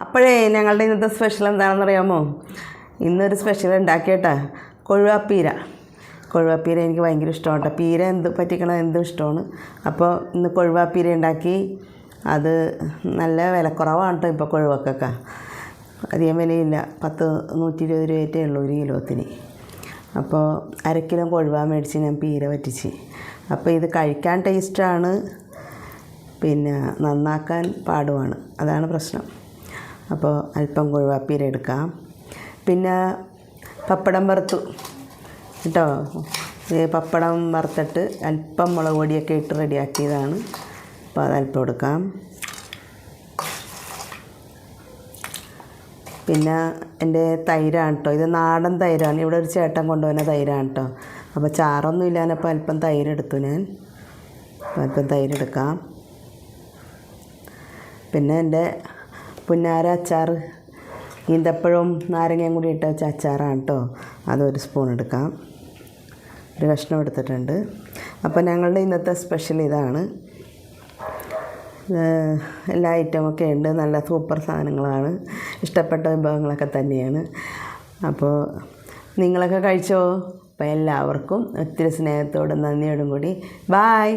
അപ്പോഴേ ഞങ്ങളുടെ ഇന്നത്തെ സ്പെഷ്യൽ എന്താണെന്ന് അറിയാമോ? ഇന്നൊരു സ്പെഷ്യൽ ഉണ്ടാക്കിയേട്ടാ, കൊഴുവാപ്പീര എനിക്ക് ഭയങ്കര ഇഷ്ടമാണ് കേട്ടോ. പീര പറ്റിക്കണത് എന്തും ഇഷ്ടമാണ്. അപ്പോൾ ഇന്ന് കൊഴുവാപ്പീര ഉണ്ടാക്കി. അത് നല്ല വിലക്കുറവാണ് കേട്ടോ ഇപ്പോൾ കൊഴുവക്കൊക്കെ. അധികം വിലയില്ല, 120 രൂപയേ ഉള്ളൂ 1 കിലോത്തിന്. അപ്പോൾ 1/2 കിലോ കൊഴുവ മേടിച്ച് ഞാൻ പീര പറ്റിച്ച്. അപ്പോൾ ഇത് കഴിക്കാൻ ടേസ്റ്റാണ്, പിന്നെ നന്നാക്കാൻ പാടുമാണ്, അതാണ് പ്രശ്നം. അപ്പോൾ അല്പം കൊഴുവാപ്പീര എടുക്കാം. പിന്നെ പപ്പടം വറുത്തു കേട്ടോ. പപ്പടം വറുത്തിട്ട് അല്പം മുളക് പൊടിയൊക്കെ ഇട്ട് റെഡിയാക്കിയതാണ്. അപ്പോൾ അതല്പം എടുക്കാം. പിന്നെ എൻ്റെ തൈരാണ് കേട്ടോ, ഇത് നാടൻ തൈരാണ്. ഇവിടെ ഒരു ചേട്ടൻ കൊണ്ടുവന്ന തൈരാണ് കേട്ടോ. അപ്പോൾ ചാറൊന്നും ഇല്ലാനപ്പോൾ അല്പം തൈരെടുത്തു ഞാൻ. അല്പം തൈരെടുക്കാം. പിന്നെ എൻ്റെ പുന്നാര അച്ചാർ, ഈന്തപ്പഴവും നാരങ്ങയും കൂടി ഇട്ട് വെച്ച അച്ചാറാണ് കേട്ടോ. അതൊരു സ്പൂൺ എടുക്കാം. ഒരു കഷ്ണം എടുത്തിട്ടുണ്ട്. അപ്പോൾ ഞങ്ങളുടെ ഇന്നത്തെ സ്പെഷ്യൽ ഇതാണ്. എല്ലാ ഐറ്റമൊക്കെ ഉണ്ട്, നല്ല സൂപ്പർ സാധനങ്ങളാണ്, ഇഷ്ടപ്പെട്ട വിഭവങ്ങളൊക്കെ തന്നെയാണ്. അപ്പോൾ നിങ്ങളൊക്കെ കഴിച്ചോ? അപ്പോൾ എല്ലാവർക്കും ഒത്തിരി സ്നേഹത്തോടും നന്ദിയോടും കൂടി ബായ്.